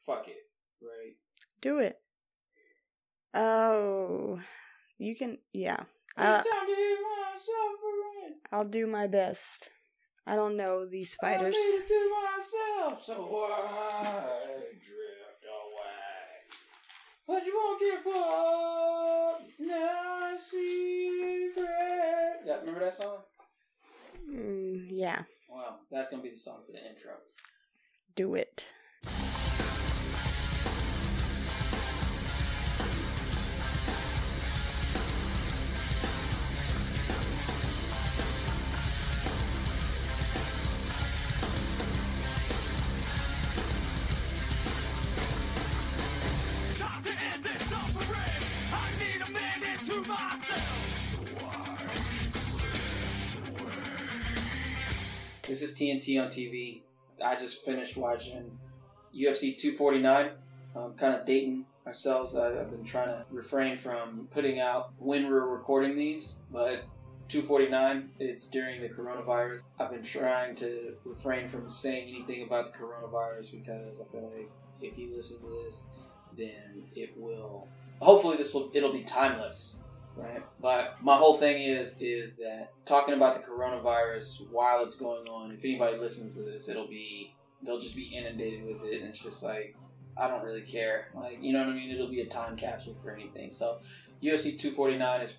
fuck it, right? Do it. Oh, you can, yeah. It's time to hit myself for rent. I'll do my best. I don't know these fighters. I made it to myself, so I drift away. But you won't get caught. Now I see red. Yeah, remember that song? Yeah. Well, that's going to be the song for the intro. Do it. This is TnT on TV. I just finished watching UFC 249. I'm kind of dating ourselves. I've been trying to refrain from putting out when we're recording these, but 249, it's during the coronavirus. I've been trying to refrain from saying anything about the coronavirus because I feel like if you listen to this, then it will... Hopefully it'll be timeless. Right, but my whole thing is that talking about the coronavirus while it's going on, if anybody listens to this, they'll just be inundated with it, and it's just like, I don't really care. Like, you know what I mean? It'll be a time capsule for anything. So, UFC 249 is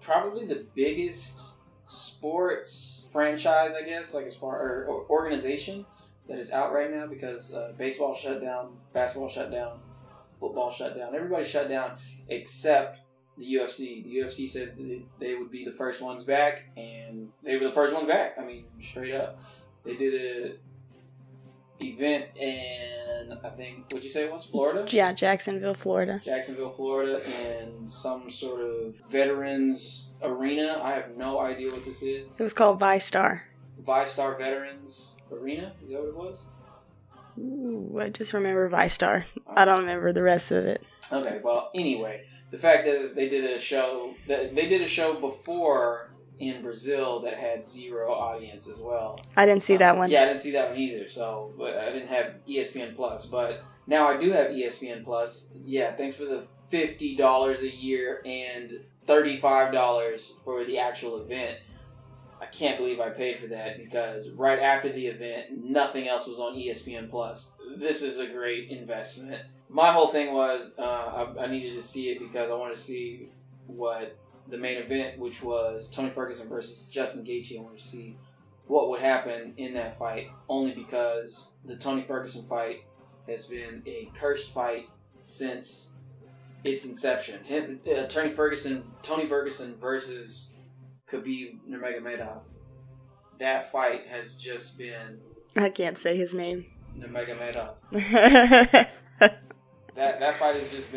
probably the biggest sports franchise, I guess, like as far or organization that is out right now because baseball shut down, basketball shut down, football shut down, everybody shut down except the UFC. The UFC said that they would be the first ones back, and they were the first ones back. I mean, straight up. They did a event in, I think, what'd you say it was? Florida? Yeah, Jacksonville, Florida. Jacksonville, Florida, in some sort of veterans arena. I have no idea what this is. It was called ViStar. ViStar Veterans Arena? Is that what it was? Ooh, I just remember ViStar. I don't remember the rest of it. Okay, well, anyway. The fact is, they did a show before in Brazil that had zero audience as well. I didn't see that one. Yeah, I didn't see that one either. So, but I didn't have ESPN Plus. But now I do have ESPN Plus. Yeah, thanks for the $50 a year and $35 for the actual event. I can't believe I paid for that because right after the event, nothing else was on ESPN Plus. This is a great investment. My whole thing was I needed to see it because I wanted to see what the main event, which was Tony Ferguson versus Justin Gaethje. I wanted to see what would happen in that fight, only because the Tony Ferguson fight has been a cursed fight since its inception. Tony Ferguson versus Khabib Nurmagomedov. That fight has just been... I can't say his name. Nurmagomedov. That fight has just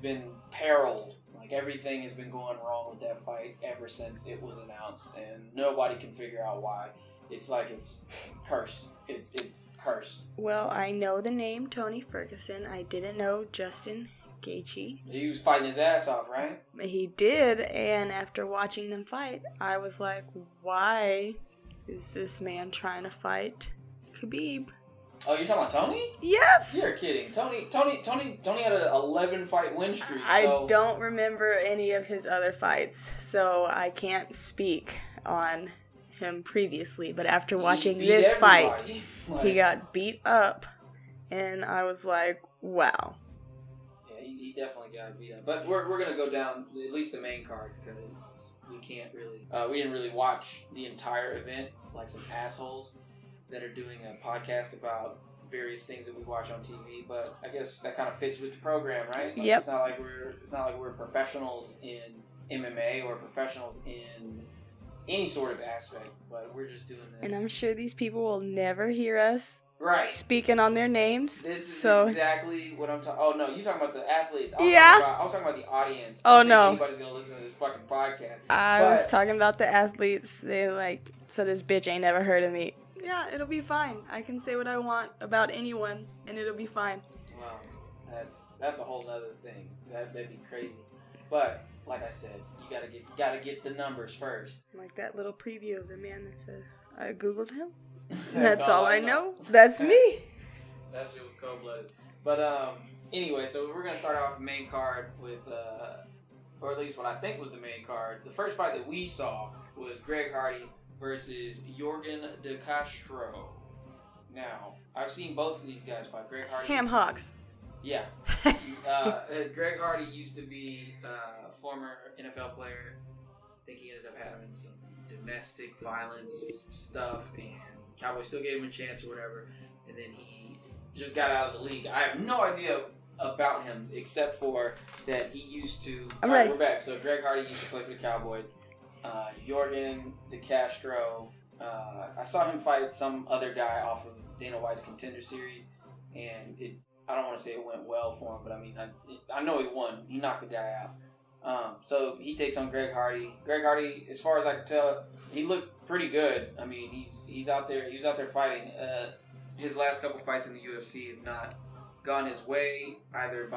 been periled. Like, everything has been going wrong with that fight ever since it was announced, and nobody can figure out why. It's like it's cursed. It's cursed. Well, I know the name Tony Ferguson. I didn't know Justin Gaethje. He was fighting his ass off, right? He did, and after watching them fight, I was like, why is this man trying to fight Khabib? Oh, you're talking about Tony? Yes! You're kidding. Tony had an 11-fight win streak. I don't remember any of his other fights, so I can't speak on him previously. But after watching this fight, he got beat up, and I was like, wow. Yeah, he definitely got beat up. But we're going to go down at least the main card because we can't really... we didn't really watch the entire event like some assholes that are doing a podcast about various things that we watch on TV, but I guess that kind of fits with the program, right? Like, yep. It's not like we're professionals in MMA or professionals in any sort of aspect, but we're just doing this. And I'm sure these people will never hear us speaking on their names. This is exactly what I'm talking. Oh no, you're talking about the athletes. I was talking about the audience. Oh no, anybody's gonna listen to this fucking podcast. I was talking about the athletes. They're like, so this bitch ain't never heard of me. Yeah, it'll be fine. I can say what I want about anyone, and it'll be fine. Well, that's a whole other thing. That'd be crazy. But like I said, you gotta get the numbers first. Like that little preview of the man that said, "I googled him." That's all I know. That's me. That shit was cold-blooded. But anyway, so we're gonna start off the main card with, or at least what I think was the main card. The first fight that we saw was Greg Hardy versus Jorgen De Castro. Now, I've seen both of these guys fight. Greg Hardy. Ham hocks. Yeah. Greg Hardy used to be a former NFL player. I think he ended up having some domestic violence stuff, and Cowboys still gave him a chance or whatever. And then he just got out of the league. I have no idea about him except for that he used to. Alright, we're back. So Greg Hardy used to play for the Cowboys. Jorgen De Castro. I saw him fight some other guy off of Dana White's Contender Series, and I don't want to say it went well for him, but I mean, I know he won. He knocked the guy out. So he takes on Greg Hardy. Greg Hardy, as far as I can tell, he looked pretty good. I mean, he's out there. He was out there fighting. His last couple fights in the UFC have not gone his way, either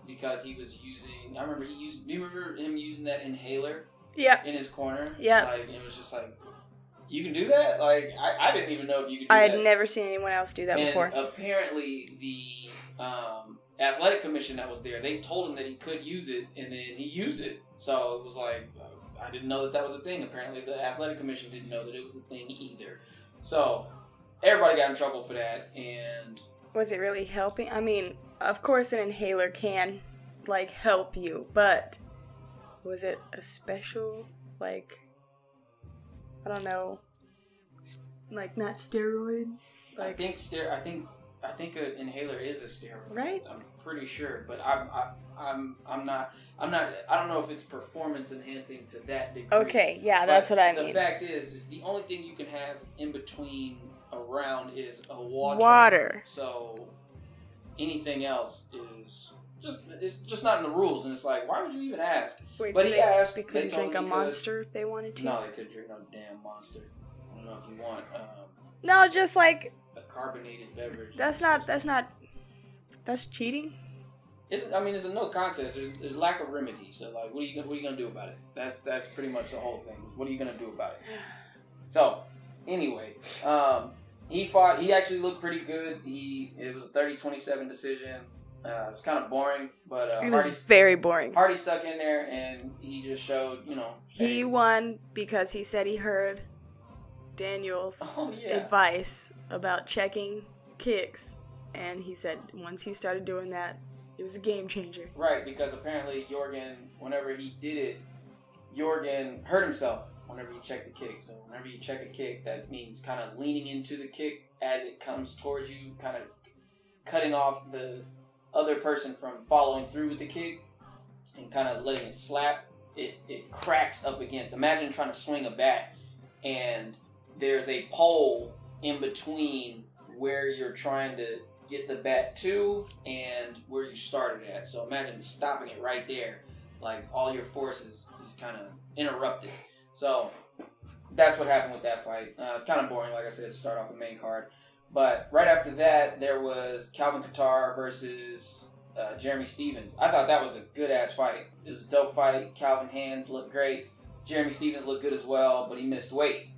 because he was using. I remember do you remember him using that inhaler? Yeah. In his corner. Yeah. Like, it was just like, you can do that? Like, I didn't even know if you could do that. I had never seen anyone else do that before. Apparently, the athletic commission that was there, they told him that he could use it, and then he used it. So it was like, I didn't know that was a thing. Apparently, the athletic commission didn't know that it was a thing either. So everybody got in trouble for that. And was it really helping? I mean, of course, an inhaler can help you, but was it a special I don't know, not steroid? I think an inhaler is a steroid. Right? I'm pretty sure, but I'm not. I don't know if it's performance enhancing to that degree. Okay, yeah, that's what I mean. The fact is the only thing you can have in between a round is a water. So anything else is just not in the rules, and it's like, why would you even ask? Wait, but so he asked. They couldn't drink a Monster if they wanted to? No, they couldn't drink no damn Monster. I don't know if you want. No, just a carbonated beverage. That's cheating. It's a no contest. There's lack of remedy. So what are you gonna do about it? That's pretty much the whole thing. What are you gonna do about it? So anyway, he fought. He actually looked pretty good. It was a 30-27 decision. It was kind of boring, but it was very boring. Hardy stuck in there, and he just showed, He won because he said he heard Daniel's advice about checking kicks, and he said once he started doing that, it was a game changer. Right, because apparently Jorgen, whenever he did it, Jorgen hurt himself whenever he checked the kick. So whenever you check a kick, that means kind of leaning into the kick as it comes towards you, kind of cutting off the other person from following through with the kick and kind of letting it slap. It cracks up against. Imagine trying to swing a bat and there's a pole in between where you're trying to get the bat to and where you started at. So imagine stopping it right there. Like all your forces is kind of interrupted. So that's what happened with that fight. It's kind of boring, like I said, to start off the main card. But right after that, there was Calvin Kattar versus Jeremy Stephens. I thought that was a good-ass fight. It was a dope fight. Calvin hands looked great. Jeremy Stephens looked good as well, but he missed weight.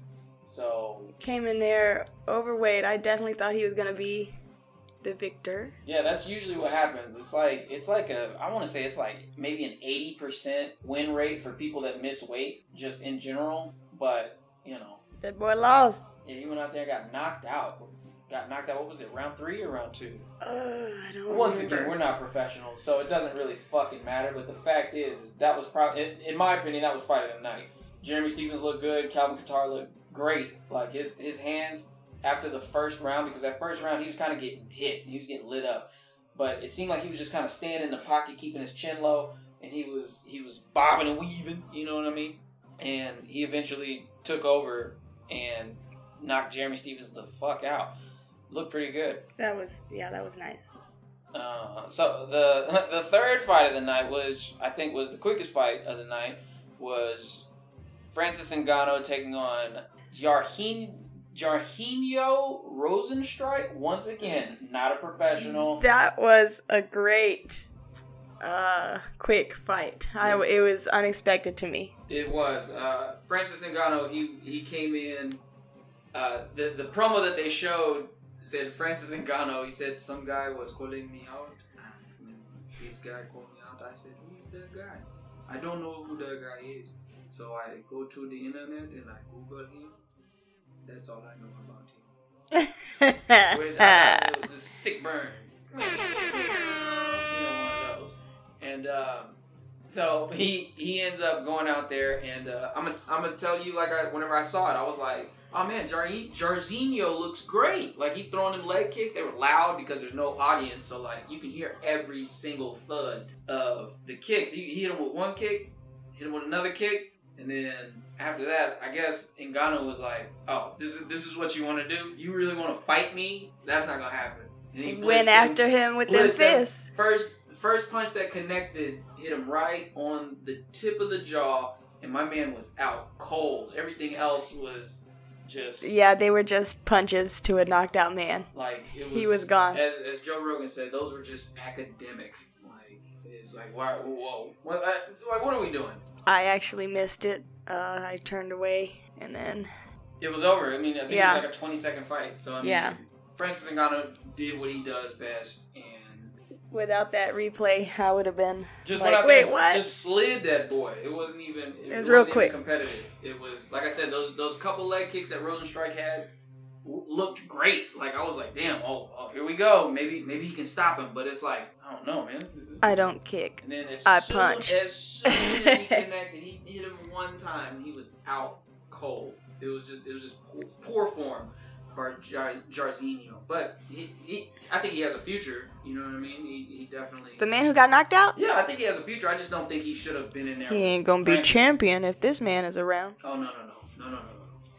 So came in there overweight. I definitely thought he was going to be the victor. Yeah, that's usually what happens. It's like I want to say it's like maybe an 80% win rate for people that miss weight, just in general. But, that boy lost. Yeah, he went out there and got knocked out. What was it, round 3 or round 2? I don't Once remember. Again, we're not professionals, so it doesn't really fucking matter. But the fact is that was probably, in my opinion, that was fight of the night. Jeremy Stephens looked good. Calvin Kattar looked great. Like his hands after the first round, because that first round he was kind of getting hit. He was getting lit up. But it seemed like he was just kind of standing in the pocket, keeping his chin low, and he was bobbing and weaving, you know what I mean? And he eventually took over and knocked Jeremy Stephens the fuck out. Looked pretty good. That was nice. So the third fight of the night, which I think was the quickest fight of the night, was Francis Ngannou taking on Jarhinho Rosenstrike. Once again, not a professional. That was a great quick fight. It was unexpected to me. It was. Francis Ngannou, he came in. The promo that they showed said Francis Ngannou, he said some guy was calling me out. And when this guy called me out, I said, who's that guy? I don't know who that guy is. So I go to the internet and I Google him. That's all I know about him. Which it was a sick burn. You know, one of those. And so he ends up going out there, and I'm gonna tell you, like, whenever I saw it, I was like, oh man, Jairzinho looks great. Like, he throwing them leg kicks. They were loud because there's no audience, so like you can hear every single thud of the kicks. He hit him with one kick, hit him with another kick, and then after that, I guess Ngannou was like, oh, this is what you want to do? You really want to fight me? That's not gonna happen. And he went after him with them fists. First punch that connected hit him right on the tip of the jaw, and my man was out cold. Everything else was just... Yeah, they were just punches to a knocked out man. Like, he was gone. As Joe Rogan said, those were just academic. Like, it's like, whoa. What are we doing? I actually missed it. I turned away, and then... It was over. I mean, I think it was like a 20-second fight. So, I mean, Francis Ngannou did what he does best, and... Without that replay, I would have been just like, wait, what? Just slid that boy. It wasn't even... It was real quick. Competitive. It was, like I said, those couple leg kicks that Rosenstrike had looked great. Like, I was like, damn, oh, here we go. Maybe he can stop him. But it's like, I don't know, man. I don't kick. And then punch. As soon as he connected, he hit him one time, and he was out cold. It was just poor form for Jairzinho. But I think he has a future. You know what I mean? He definitely... The man who got knocked out? Yeah, I think he has a future. I just don't think he should have been in there. He ain't gonna be champion if this man is around. Oh,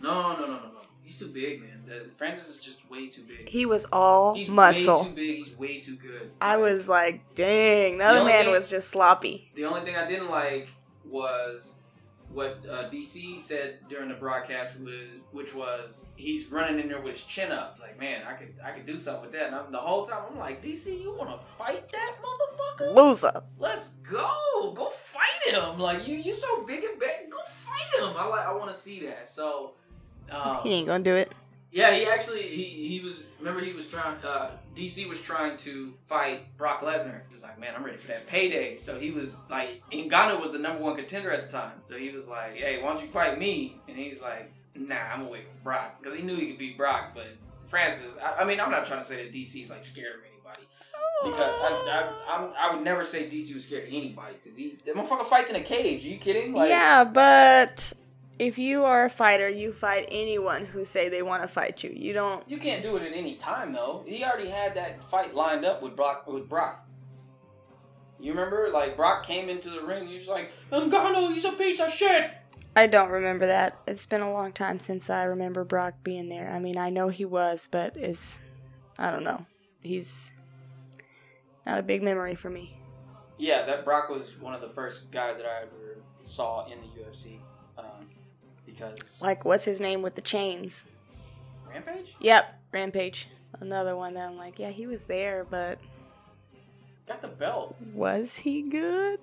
no. He's too big, man. Francis is just way too big. He was all muscle. He's way too big. He's way too good. I was like, dang. The other man was just sloppy. The only thing I didn't like was what DC said during the broadcast, which was he's running in there with his chin up. Like, man, I could do something with that. And the whole time I'm like, DC, you want to fight that motherfucker? Loser. Let's go fight him. Like, you so big and bad, go fight him. I want to see that. So he ain't gonna do it. Yeah, he actually he was. Remember, he was trying. DC was trying to fight Brock Lesnar. He was like, "Man, I'm ready for that payday." So he was like, Ngannou was the #1 contender at the time. So he was like, "Hey, why don't you fight me?" And he's like, "Nah, I'm gonna wait for Brock," because he knew he could beat Brock. But Francis, I mean, I'm not trying to say that DC is like scared of anybody, because I would never say DC was scared of anybody, because that motherfucker fights in a cage. Are you kidding? Like, yeah, but. If you are a fighter, you fight anyone who say they want to fight you. You can't do it at any time, though. He already had that fight lined up with Brock. You remember? Like, Brock came into the ring, he was like, Ngannou, he's a piece of shit! I don't remember that. It's been a long time since I remember Brock being there. I mean, I know he was, but I don't know. He's not a big memory for me. Yeah, that Brock was one of the first guys that I ever saw in the UFC. Because... Like, what's his name with the chains? Rampage? Yep, Rampage. Another one that I'm like, yeah, he was there, but... Got the belt. Was he good?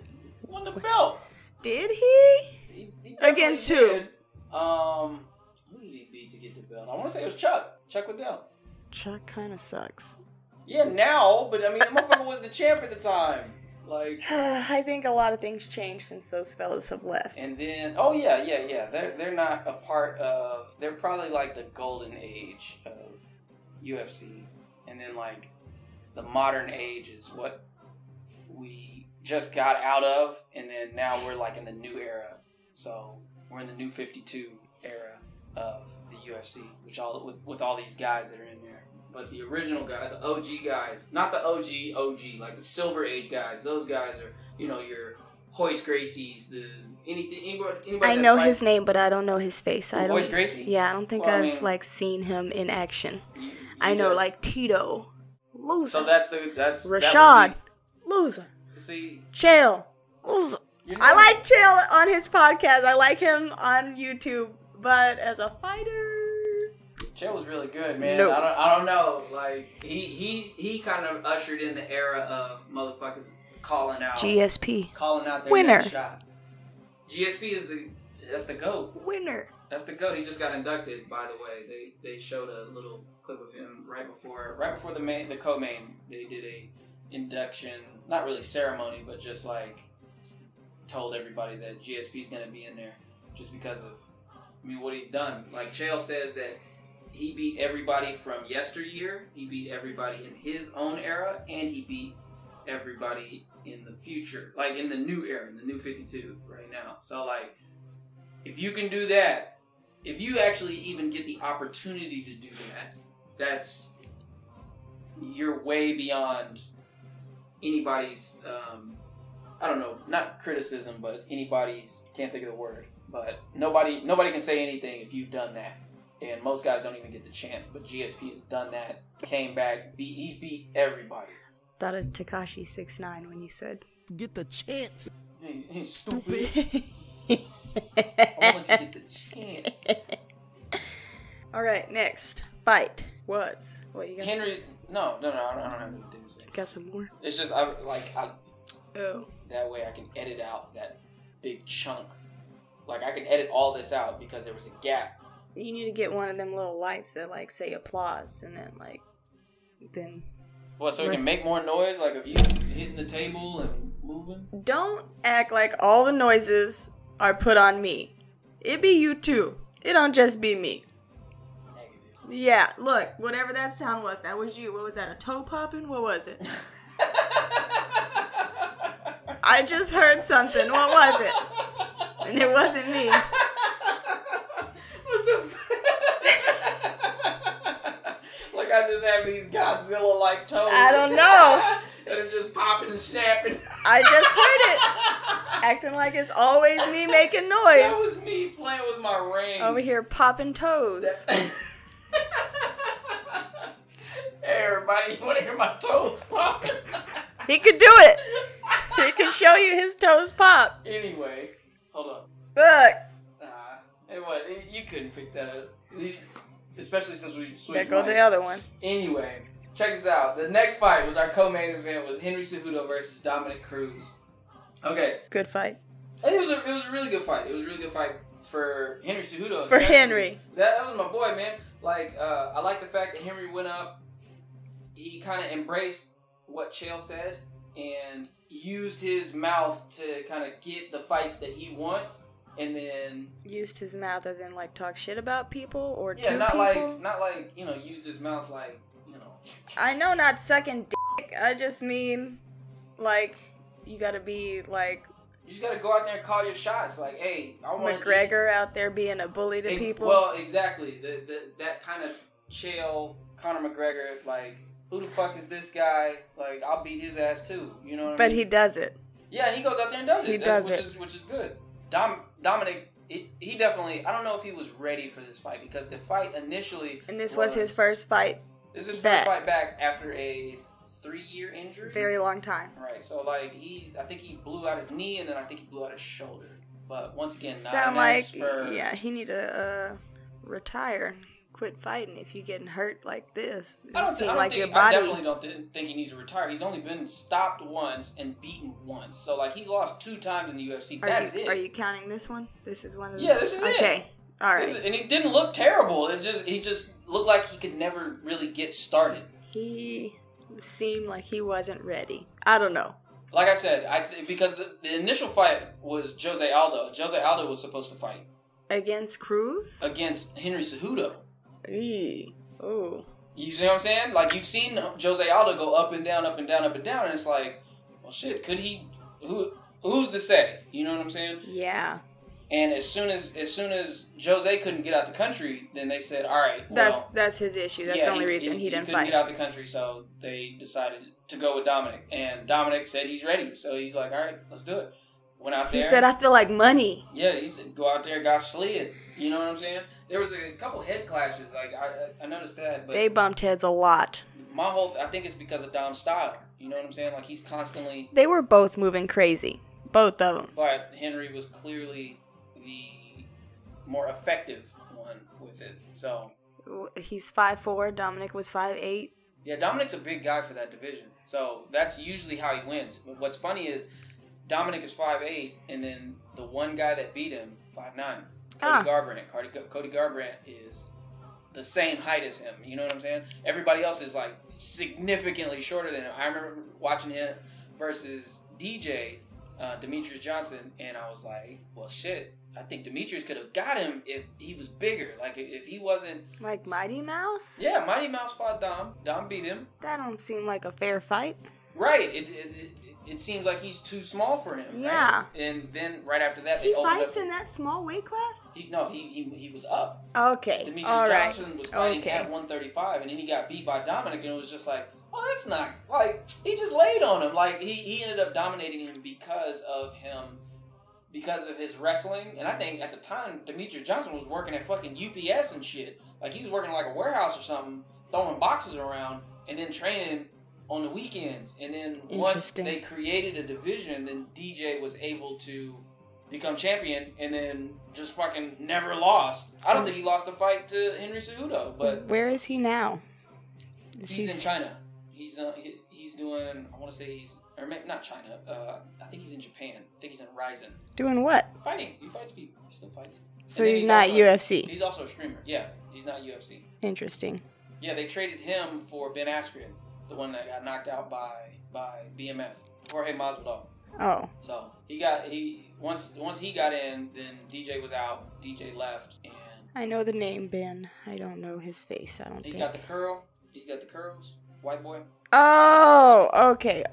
Won the belt. Did he? He Against who? Did. Who did he beat to get the belt? I want to say it was Chuck. Chuck Liddell. Chuck kind of sucks. Yeah, now, but I mean, that motherfucker was the champ at the time. Like, I think a lot of things changed since those fellas have left. And then, oh yeah. They're not a part of. They're probably like the golden age of UFC, and then like the modern age is what we just got out of, and then now we're like in the new era. So we're in the new 52 era of the UFC, which with all these guys that are in there. But the original guy, the OG guys, not the OG, like the Silver Age guys. Those guys are, your Hoist Gracie's, anybody. I know his name, but I don't know his face. Hoist Gracie? Yeah, I don't think I've seen him in action. I know like Tito, loser. So that's Rashad, loser. See, Chael, loser. I like Chael on his podcast. I like him on YouTube, but as a fighter. Chael was really good, man. Nope. I don't know. Like he kind of ushered in the era of motherfuckers calling out GSP, calling out their winner next shot. GSP that's the GOAT. Winner. That's the GOAT. He just got inducted, by the way. They showed a little clip of him right before the co-main. They did a induction, not really ceremony, but just like told everybody that GSP's going to be in there just because of, what he's done. Like Chael says that he beat everybody from yesteryear. He beat everybody in his own era, and he beat everybody in the future, like in the new era, in the new 52 right now. So like, if you can do that, if you actually even get the opportunity to do that, you're way beyond anybody's, I don't know, not criticism, but anybody's, can't think of the word, but nobody can say anything if you've done that. And most guys don't even get the chance, but GSP has done that, came back, he's beat everybody. Thought of Tekashi 6ix9ine when you said, get the chance. Hey, stupid. I want to get the chance. Alright, next fight was what you got? Henry. No, I don't have anything to say. Got some more? It's just Oh. That way I can edit out that big chunk. Like I can edit all this out because there was a gap. You need to get one of them little lights that like say applause and then What, so we can make more noise, like of you hitting the table and moving? Don't act like all the noises are put on me. It be you too. It don't just be me. Negative. Yeah, look, whatever that sound was, that was you. What was that, a toe popping? What was it? I just heard something. What was it? And it wasn't me. What the Like I just have these Godzilla-like toes. I don't know. And they're just popping and snapping. I just heard it. Acting like it's always me making noise. That was me playing with my ring. Over here popping toes. Hey everybody, you want to hear my toes popping? He could do it. He could show you his toes pop. Anyway, hold on. Look. You couldn't pick that up. Especially since we switched. There go the other one. Anyway, check this out. The next fight was our co-main event was Henry Cejudo versus Dominic Cruz. Okay. Good fight. It was a really good fight. It was a really good fight for Henry Cejudo. For Henry. That was my boy, man. Like, I like the fact that Henry went up. He kind of embraced what Chael said and used his mouth to kind of get the fights that he wants. And then used his mouth as in like talk shit about people or to not people? not like, used his mouth like, I know not sucking dick. I just mean like you gotta be like you just gotta go out there and call your shots. Like, hey, I want McGregor out there being a bully to people. Well, exactly. That kind of Chael, Conor McGregor, like, who the fuck is this guy? Like, I'll beat his ass too. You know what I mean? But he does it. Yeah, and he goes out there and does it. He does it. Which is good. Dominic, he definitely, I don't know if he was ready for this fight because the fight initially... And this was his first fight This is his first fight back after a 3-year injury. Very long time. Right, so like I think he blew out his knee and then I think he blew out his shoulder. But once again, sound like, he need to retire. Quit fighting if you're getting hurt like this. I definitely don't think he needs to retire. He's only been stopped once and beaten once. So, like, he's lost 2 times in the UFC. That's it. Are you counting this one? This is one of the... Yeah, this is it. Okay, all right. And he didn't look terrible. He just looked like he could never really get started. He seemed like he wasn't ready. I don't know. Like I said, because the initial fight was Jose Aldo. Jose Aldo was supposed to fight. Against Cruz? Against Henry Cejudo. Oh. You see what I'm saying? Like, you've seen Jose Aldo go up and down, up and down, up and down, and it's like, well, shit, could he... Who's to say? You know what I'm saying? Yeah. And as soon as Jose couldn't get out the country, then they said, all right, well... That's his issue. That's the only reason he didn't fight. He couldn't get out the country, so they decided to go with Dominic. And Dominic said he's ready, so he's like, all right, let's do it. Went out there. He said, I feel like money. Yeah, he said, go out there, got slid. You know what I'm saying? There was a couple head clashes. Like, I noticed that. But they bumped heads a lot. I think it's because of Dom's style. You know what I'm saying? Like, he's constantly... They were both moving crazy. Both of them. But Henry was clearly the more effective one with it. So... He's 5'4". Dominic was 5'8". Yeah, Dominic's a big guy for that division. So, that's usually how he wins. But what's funny is... Dominic is 5'8", and then the one guy that beat him, 5'9". Cody Garbrandt. Cody Garbrandt is the same height as him. You know what I'm saying? Everybody else is like significantly shorter than him. I remember watching him versus DJ, Demetrius Johnson, and I was like, well, shit. I think Demetrius could have got him if he was bigger. Like, if he wasn't... Like Mighty Mouse? Yeah, Mighty Mouse fought Dom. Dom beat him. That don't seem like a fair fight. Right. It seems like he's too small for him. Yeah. Right? And then right after that, he fights in that small weight class? He was up. Okay. Demetrius All right. Johnson was fighting at 135, and then he got beat by Dominic, and it was just like, oh, that's not... Like, he just laid on him. Like, he ended up dominating him because of his wrestling. And I think at the time, Demetrius Johnson was working at fucking UPS and shit. Like, he was working like a warehouse or something, throwing boxes around, and then training on the weekends. And then once they created a division, then DJ was able to become champion, and then just fucking never lost. I don't think he lost the fight to Henry Cejudo, but... Where is he now? He's in China. He's doing, I want to say he's... Or maybe not China. I think he's in Japan. I think he's in Ryzen. Doing what? Fighting. He fights people. He still fights. So he's not UFC. He's also a streamer. Yeah, he's not UFC. Interesting. Yeah, they traded him for Ben Askren, the one that got knocked out by BMF, Jorge Masvidal. Oh. So once he got in, then DJ was out. DJ left, and I know the name Ben. I don't know his face. He's got the curl. He's got the curls. White boy. Oh, okay.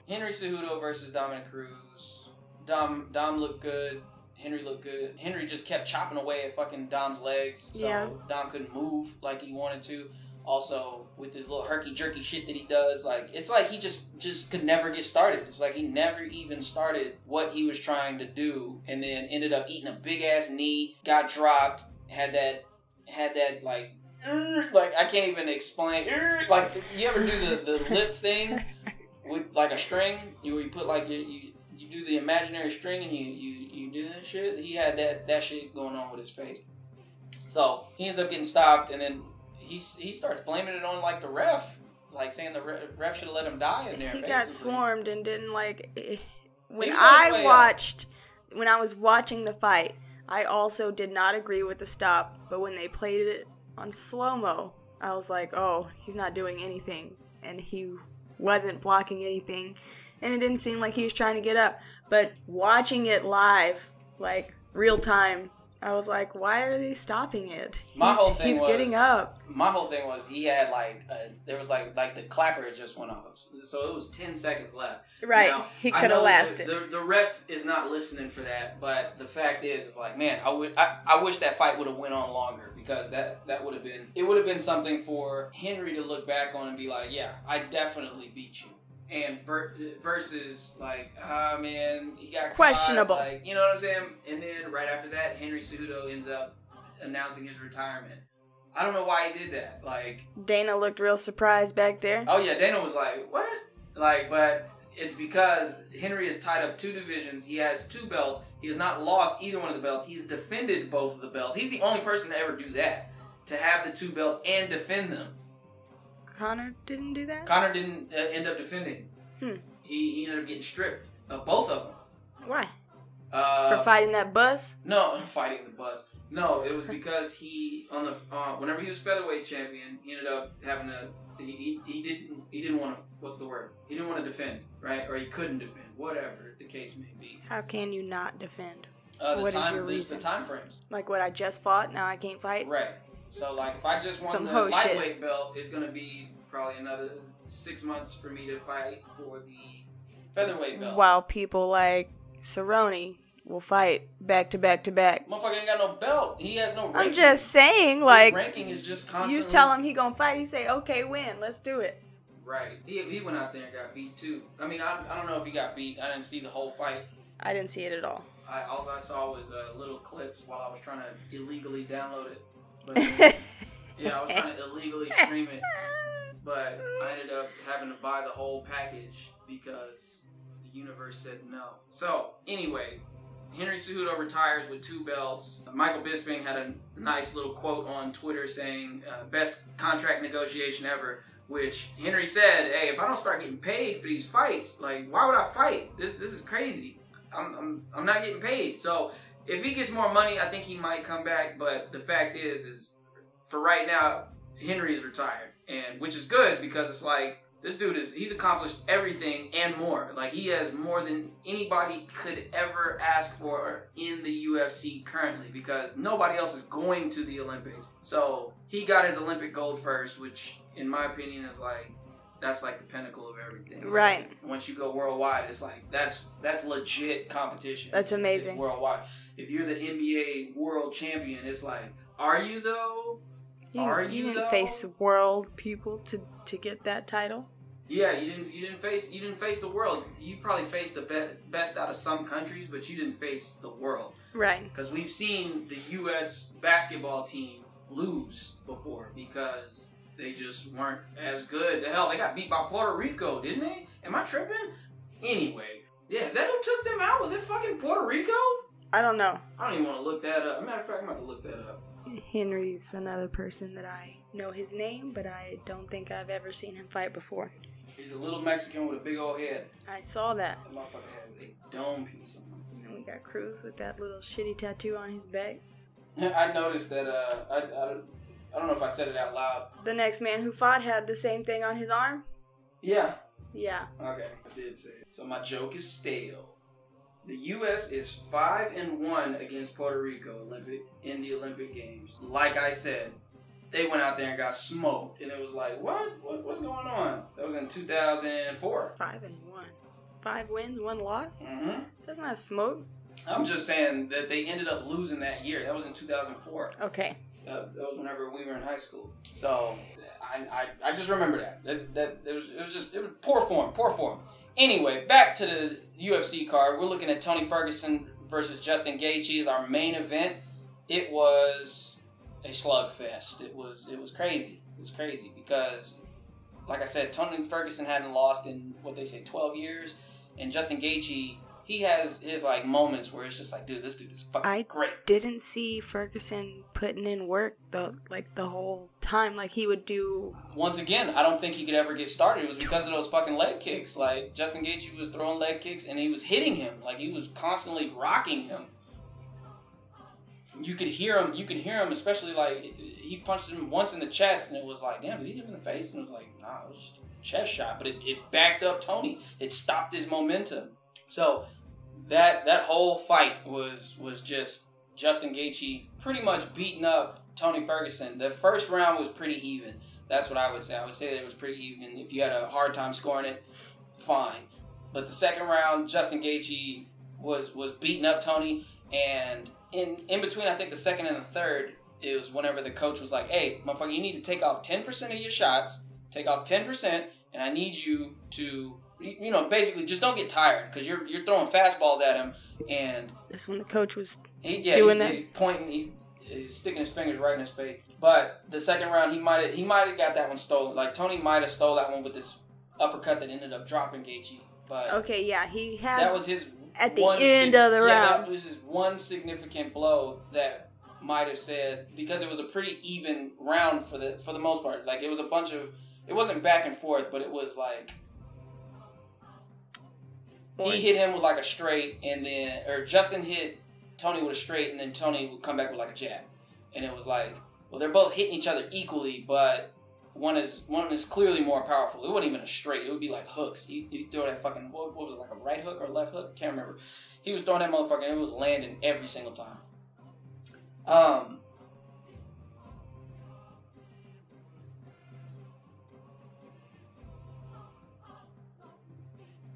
Henry Cejudo versus Dominic Cruz. Dom looked good. Henry looked good. Henry just kept chopping away at fucking Dom's legs. So Dom couldn't move like he wanted to. Also, with his little herky-jerky shit that he does, like, it's like he just could never get started. It's like he never even started what he was trying to do, and then ended up eating a big-ass knee, got dropped, had that, like, I can't even explain. Like, you ever do the lip thing with, like, a string? You put, like, you do the imaginary string and you do that shit? He had that shit going on with his face. So, he ends up getting stopped, and then he starts blaming it on, like, the ref. Like, saying the ref should have let him die in there. He got swarmed and didn't, like... When I was watching the fight, I also did not agree with the stop, but when they played it on slow-mo, I was like, oh, he's not doing anything. And he wasn't blocking anything. And it didn't seem like he was trying to get up. But watching it live, like, real time, I was like, why are they stopping it? He's getting up. My whole thing was he had, like, there was, like the clapper just went off. So it was 10 seconds left. Right. Now, he could have lasted. The ref is not listening for that, but the fact is, it's like, man, I wish that fight would have went on longer, because that would have been something for Henry to look back on and be like, yeah, I definitely beat you. And versus, like, man, he got questionable. Caught, like, you know what I'm saying? And then right after that, Henry Cejudo ends up announcing his retirement. I don't know why he did that. Like, Dana looked real surprised back there. Oh yeah, Dana was like, what? Like, but it's because Henry has tied up 2 divisions. He has 2 belts. He has not lost either one of the belts. He's defended both of the belts. He's the only person to ever do that, to have the 2 belts and defend them. Conor didn't do that? Conor didn't end up defending. He ended up getting stripped of both of them. Why? For fighting that bus? No, fighting the bus. No, it was because he whenever he was featherweight champion, he ended up having to. He didn't want to. What's the word? He didn't want to defend, right? Or he couldn't defend, whatever the case may be. How can you not defend? What is your reason? The time frames. Like what I just fought, now I can't fight. Right. So, like, if I just won the lightweight belt, it's going to be probably another 6 months for me to fight for the featherweight belt. While people like Cerrone will fight back to back to back. Motherfucker ain't got no belt. He has no ranking. I'm just saying, like, his ranking is just constantly... You tell him he going to fight, he say, okay, win, let's do it. Right. He went out there and got beat, too. I mean, I don't know if he got beat. I didn't see the whole fight. I didn't see it at all. All I saw was little clips while I was trying to illegally download it. But, yeah, I was trying to illegally stream it, but I ended up having to buy the whole package because the universe said no. So, anyway, Henry Cejudo retires with 2 belts. Michael Bisping had a nice little quote on Twitter saying, best contract negotiation ever, which Henry said, hey, if I don't start getting paid for these fights, like, why would I fight? This is crazy. I'm not getting paid. So, if he gets more money, I think he might come back. But the fact is for right now, Henry is retired, and which is good because it's like this dude he's accomplished everything and more. Like he has more than anybody could ever ask for in the UFC currently because nobody else is going to the Olympics. So he got his Olympic gold first, which in my opinion is like that's like the pinnacle of everything. Right. Like, once you go worldwide, it's like that's legit competition. That's amazing. It's worldwide. If you're the NBA world champion, it's like, are you though? You didn't face world people to get that title. Yeah, you didn't face the world. You probably faced the best out of some countries, but you didn't face the world. Right. Because we've seen the U.S. basketball team lose before because they just weren't as good. Hell, they got beat by Puerto Rico, didn't they? Am I tripping? Anyway, yeah, is that who took them out? Was it fucking Puerto Rico? I don't know. I don't even want to look that up. Matter of fact, I'm about to look that up. Henry's another person that I know his name, but I don't think I've ever seen him fight before. He's a little Mexican with a big old head. I saw that. That motherfucker has a dome piece on him. And we got Cruz with that little shitty tattoo on his back. I noticed that, I don't know if I said it out loud. The next man who fought had the same thing on his arm? Yeah. Yeah. Okay, I did say it. So my joke is stale. The U.S. is 5-1 against Puerto Rico in the Olympic Games. Like I said, they went out there and got smoked, and it was like, what's going on? That was in 2004. 5-1. 5 wins, 1 loss? Mm-hmm. That's not smoke. I'm just saying that they ended up losing that year. That was in 2004. Okay. That was whenever we were in high school. So I just remember that it was poor form. Anyway, back to the UFC card. We're looking at Tony Ferguson versus Justin Gaethje as our main event. It was a slugfest. It was crazy. It was crazy because, like I said, Tony Ferguson hadn't lost in 12 years, and Justin Gaethje, he has his like moments where it's just like, dude, this dude is fucking great. I didn't see Ferguson putting in work the whole time like he would do. Once again, I don't think he could ever get started. It was because of those fucking leg kicks. Like Justin Gaethje was throwing leg kicks and he was hitting him. Like he was constantly rocking him. You could hear him. You can hear him, especially like he punched him once in the chest, and it was like, damn, did he hit him in the face? And it was like, nah, it was just a chest shot. But it backed up Tony. It stopped his momentum. So that whole fight was just Justin Gaethje pretty much beating up Tony Ferguson. The first round was pretty even. That's what I would say. I would say that it was pretty even. If you had a hard time scoring it, fine. But the second round, Justin Gaethje was beating up Tony, and in between, I think the second and the third, it was whenever the coach was like, hey, motherfucker, you need to take off 10% of your shots, take off 10%, and I need you to, basically just don't get tired, because you're throwing fastballs at him, and that's when the coach was doing that. He's pointing, he's sticking his fingers right in his face. But the second round, he might have got that one stolen. Like, Tony might have stole that one with this uppercut that ended up dropping Gaethje. But okay, yeah, he had. That was his at the end of the round. That was his one significant blow that might have said, because it was a pretty even round for the most part. Like, it was a bunch of, it wasn't back and forth, but it was like, he hit him with like a straight, and then, or Justin hit Tony with a straight, and then Tony would come back with like a jab. And it was like, well, they're both hitting each other equally, but one is clearly more powerful. It wasn't even a straight. It would be like hooks. He'd throw that fucking, what was it, like a right hook or left hook? Can't remember. He was throwing that motherfucker, and it was landing every single time.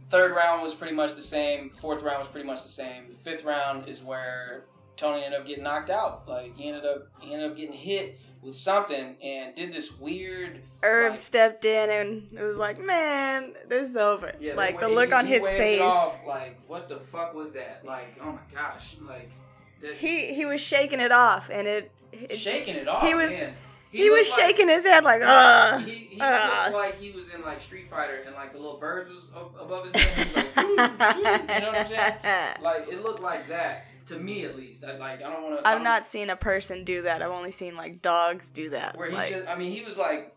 Third round was pretty much the same. Fourth round was pretty much the same. The fifth round is where Tony ended up getting knocked out. Like, he ended up getting hit with something and did this weird... Herb stepped in and it was like, man, this is over. Yeah, like, the look on his face. Off, like, what the fuck was that? Like, oh my gosh. Like, he was shaking it off, and shaking it off, man. He was shaking his head like, He looked like he was in, like, Street Fighter, and, like, the little birds was above his head. He was like, you know what I'm saying? Like, it looked like that. To me, at least. I don't want to... I've not seen a person do that. I've only seen, like, dogs do that. Where he was, like,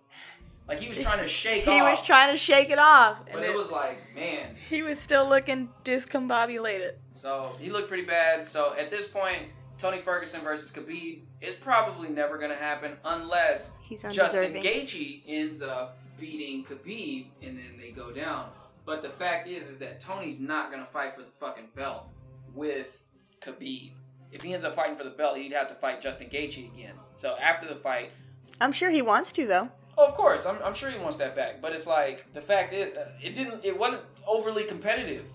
Like, he was trying to shake He was trying to shake it off. But it was like, man. He was still looking discombobulated. So, he looked pretty bad. So, at this point, Tony Ferguson versus Khabib is probably never going to happen unless Justin Gaethje ends up beating Khabib and then they go down. But the fact is that Tony's not going to fight for the fucking belt with Khabib. If he ends up fighting for the belt, he'd have to fight Justin Gaethje again. So after the fight... I'm sure he wants to, though. Oh, of course. I'm sure he wants that back. But it's like, the fact is, it wasn't overly competitive.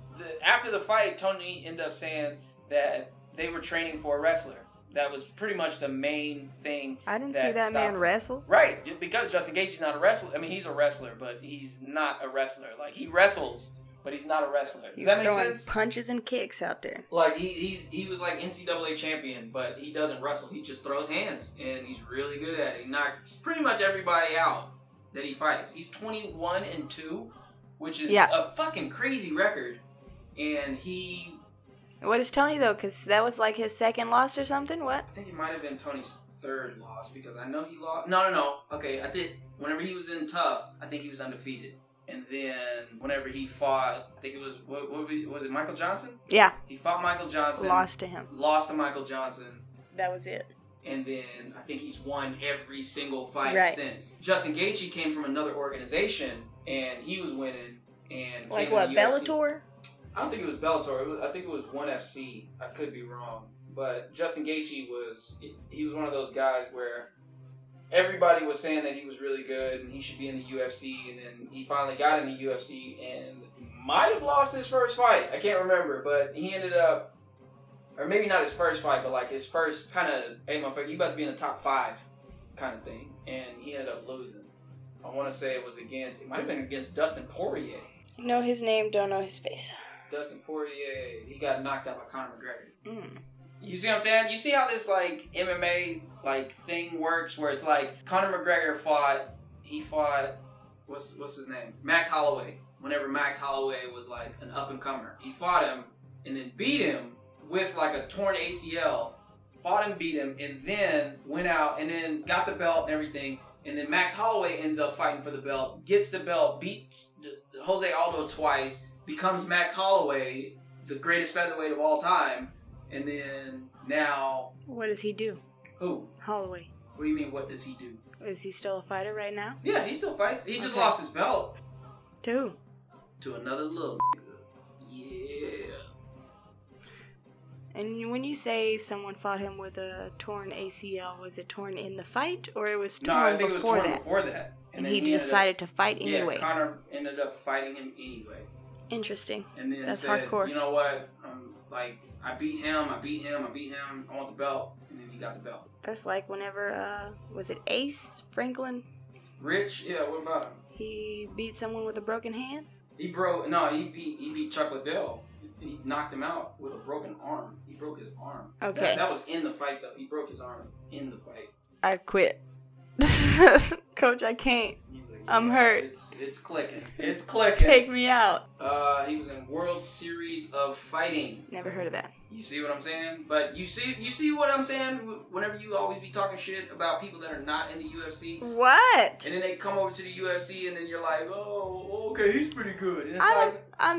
After the fight, Tony ended up saying that they were training for a wrestler. That was pretty much the main thing. I didn't see that man wrestle. Right. Because Justin Gaethje's not a wrestler. I mean, he's a wrestler, but he's not a wrestler. Like, he wrestles, but he's not a wrestler. Does that make sense? Punches and kicks out there. Like, he was like NCAA champion, but he doesn't wrestle. He just throws hands, and he's really good at it. He knocks pretty much everybody out that he fights. He's 21-2, which is a fucking crazy record. And he... What is Tony, though? Because that was like his second loss or something? What? I think it might have been Tony's third loss, because I know he lost... No. Okay, whenever he was in Tough, I think he was undefeated. And then whenever he fought, I think it was, was it Michael Johnson? Yeah. He fought Michael Johnson. Lost to him. Lost to Michael Johnson. That was it. And then I think he's won every single fight since. Justin Gaethje came from another organization, and he was winning. And like what, Bellator? I don't think it was Bellator. I think it was ONE FC. I could be wrong. But Justin Gaethje was one of those guys where everybody was saying that he was really good and he should be in the UFC, and then he finally got in the UFC and might have lost his first fight. I can't remember, but he ended up, or maybe not his first fight, but like his first kind of, hey motherfucker, you about to be in the top 5 kind of thing, and he ended up losing. I want to say it might have been against Dustin Poirier. Know his name, don't know his face. Dustin Poirier, he got knocked out by Conor McGregor. You see what I'm saying? You see how this like MMA like thing works, where it's like Conor McGregor fought what's his name? Max Holloway. Whenever Max Holloway was like an up and comer, he fought him and then beat him with like a torn ACL. Fought him, beat him, and then went out and then got the belt and everything. And then Max Holloway ends up fighting for the belt, gets the belt, beats Jose Aldo twice, becomes Max Holloway, the greatest featherweight of all time. And then now... What does he do? Who? Holloway. What do you mean, what does he do? Is he still a fighter right now? Yeah, he still fights. He just lost his belt. To who? To another little Yeah. And when you say someone fought him with a torn ACL, was it torn in the fight, or it was torn I think before it was torn that? before that. And he decided to fight anyway. Yeah, Conor ended up fighting him anyway. Interesting. And then that's said, hardcore. You know what? I beat him. I want the belt. And then he got the belt. That's like whenever, was it Ace Franklin? Rich? Yeah, what about him? He beat someone with a broken hand? He beat Chuck Liddell. He knocked him out with a broken arm. He broke his arm. Okay. That was in the fight, though. He broke his arm in the fight. I quit. Coach, I can't. I'm hurt. It's clicking. It's clicking. Take me out. He was in World Series of Fighting. Never heard of that. You see what I'm saying? But you see what I'm saying? Whenever you always be talking shit about people that are not in the UFC. What? And then they come over to the UFC and then you're like, oh, okay, he's pretty good. And it's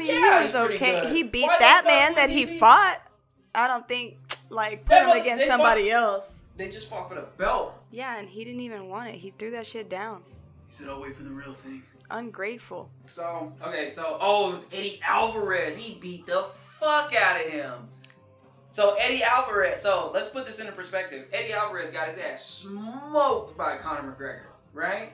he was okay. He beat that man that he fought. I don't think, put him against somebody else. They just fought for the belt. Yeah, and he didn't even want it. He threw that shit down. He said, I'll wait for the real thing. Ungrateful. It was Eddie Alvarez. He beat the fuck out of him. So Eddie Alvarez, let's put this into perspective. Eddie Alvarez got his ass smoked by Conor McGregor, right?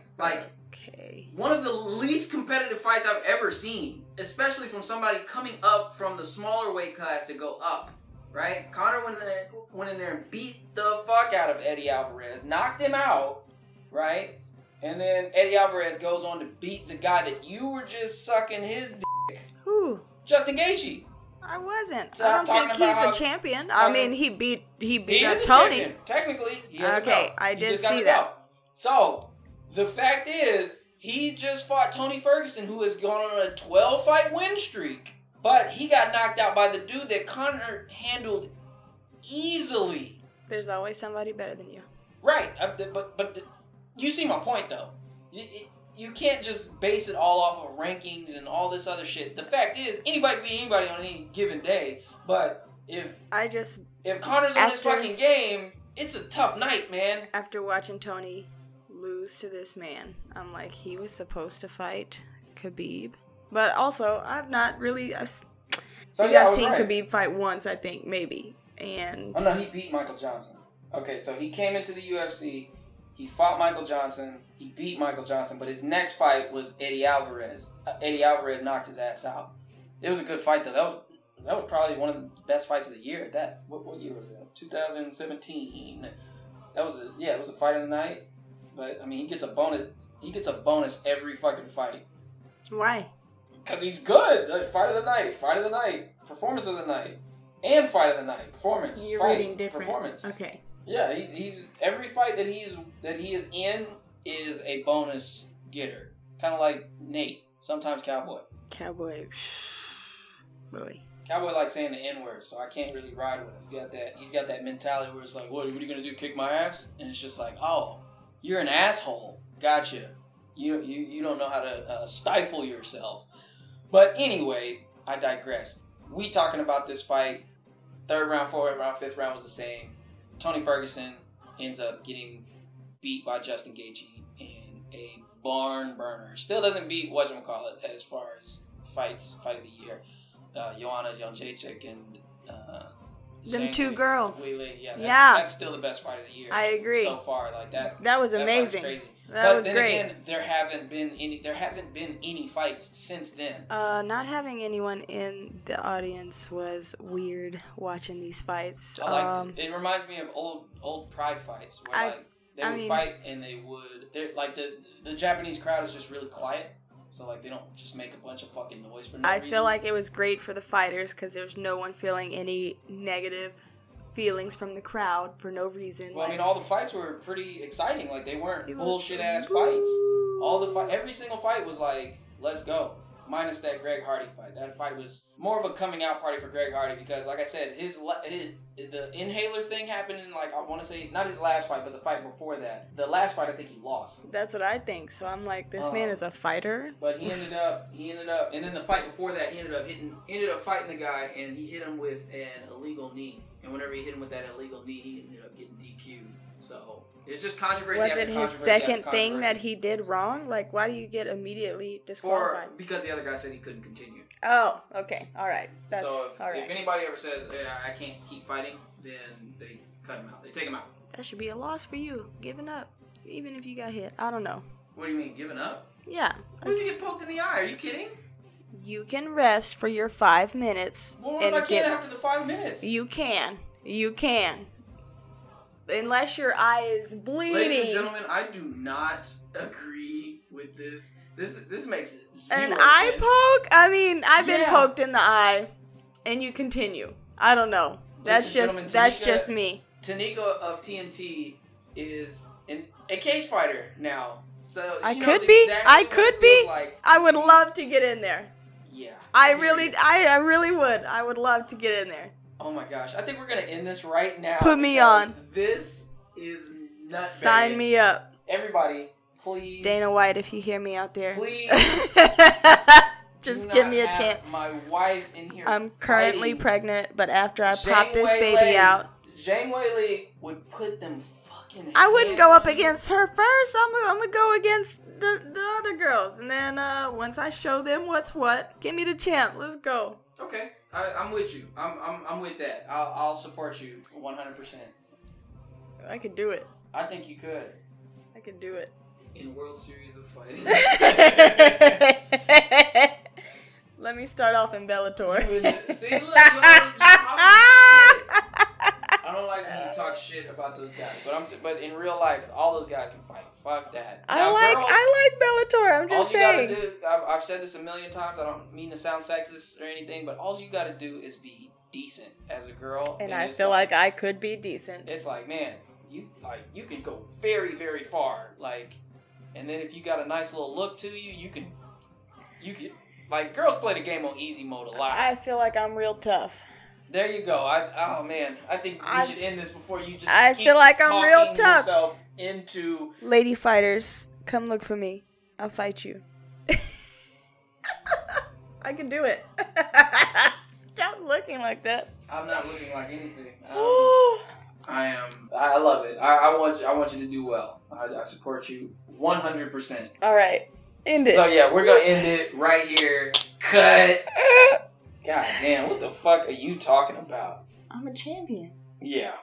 One of the least competitive fights I've ever seen, especially from somebody coming up from the smaller weight class to go up, right? Conor went in there and beat the fuck out of Eddie Alvarez, knocked him out, right? And then Eddie Alvarez goes on to beat the guy that you were just sucking his dick. Who? Justin Gaethje. I wasn't. I don't think he's a champion. I mean, he beat up Tony. Champion. Technically, he has a belt. I did see that. So, the fact is, he just fought Tony Ferguson, who has gone on a 12-fight win streak. But he got knocked out by the dude that Conor handled easily. There's always somebody better than you. Right. But you see my point, though. you can't just base it all off of rankings and all this other shit. The fact is, anybody can beat anybody on any given day. But if Connor's in this fucking game, it's a tough night, man. After watching Tony lose to this man, I'm like, he was supposed to fight Khabib. But also, I've not really... I've seen Khabib fight once, I think, maybe. And... Oh, no, he beat Michael Johnson. Okay, so he came into the UFC, he fought Michael Johnson, he beat Michael Johnson, but his next fight was Eddie Alvarez. Eddie Alvarez knocked his ass out. It was a good fight, though. That was probably one of the best fights of the year. What year was it? 2017. It was a fight of the night. But I mean, he gets a bonus. He gets a bonus every fucking fight. Why? Because he's good. Like, fight of the night, performance of the night, and fight of the night, performance. You're reading different. Performance. Okay. Yeah, he's every fight that he is in is a bonus getter. Kind of like Nate, sometimes Cowboy. Cowboy, boy. Cowboy likes saying the N-word, so I can't really ride with him. He's got that mentality where it's like, what are you gonna do? Kick my ass? And it's just like, oh, you're an asshole. Gotcha. You don't know how to stifle yourself. But anyway, I digress. We talking about this fight. 3rd round, 4th round, 5th round was the same. Tony Ferguson ends up getting beat by Justin Gaethje in a barn burner. Still doesn't beat whatchamacallit as far as fight of the year. Joanna Jędrzejczyk and them two girls. Yeah, that's still the best fight of the year. I agree. So far, like that. That was amazing. Crazy. That was great. Again, there hasn't been any fights since then. Not having anyone in the audience was weird watching these fights. It reminds me of old Pride fights where they would fight and the Japanese crowd is just really quiet. So, like, they don't just make a bunch of fucking noise for no reason. I feel like it was great for the fighters because there's no one feeling any negative feelings from the crowd for no reason. Well, I mean, all the fights were pretty exciting. Like, they weren't bullshit-ass fights. Every single fight was like, let's go. Minus that Greg Hardy fight. That fight was more of a coming out party for Greg Hardy because, like I said, the inhaler thing happened in, like, I want to say, not his last fight, but the fight before that. The last fight, I think he lost. That's what I think. So I'm like, this man is a fighter. But he ended up, and then the fight before that, he ended up fighting the guy, and he hit him with an illegal knee. And whenever he hit him with that illegal knee, he ended up getting DQ'd. So it's just controversy. Was it his second thing that he did wrong? Like, why do you get immediately disqualified? Because the other guy said he couldn't continue. Oh, okay. All right. If anybody ever says, I can't keep fighting, then they cut him out. They take him out. That should be a loss for you. Giving up. Even if you got hit. I don't know. What do you mean, giving up? Yeah. What if you get poked in the eye? Are you kidding? You can rest for your 5 minutes. Well, what if I can't after the 5 minutes? You can. Unless your eye is bleeding. Ladies and gentlemen, I do not agree with this. This makes zero An eye sense. poke? I mean, I've been poked in the eye, and you continue. I don't know. That's just me. Tanika of TnT is a cage fighter now. So I could be. Like. I would love to get in there. Yeah. I really would. I would love to get in there. Oh my gosh. I think we're going to end this right now. Put me on. This is nutbags. Sign me up. Everybody, please. Dana White, if you hear me out there. Please. Just give me a chance. My wife in here. I'm currently pregnant, but after I pop this baby out. Zhang Weili would put them fucking I wouldn't go up against her first. I'm going to go against the other girls. And then once I show them what's what, give me the champ. Let's go. Okay. I'm with you. I'm with that. I'll support you 100%. I could do it. I think you could. I could do it. In World Series of Fighting. Let me start off in Bellator. See, look, I don't like when you talk shit about those guys, but in real life, all those guys can fight. Fuck that. I like Bellator. I'm just saying. All you gotta do, I've said this a million times. I don't mean to sound sexist or anything, but all you gotta do is be decent as a girl. And I feel like I could be decent. It's like, man, you can go very, very far. Like, and then if you got a nice little look to you, you can. Like, girls play the game on easy mode a lot. I feel like I'm real tough. There you go. I think we should end this before you just. I feel like I'm real tough. Yourself into lady fighters, come look for me. I'll fight you. I can do it. Stop looking like that. I'm not looking like anything. I love it. I want you to do well. I support you 100%. All right. End it. So yeah, we're going to end it right here. Cut. God damn, what the fuck are you talking about? I'm a champion. Yeah.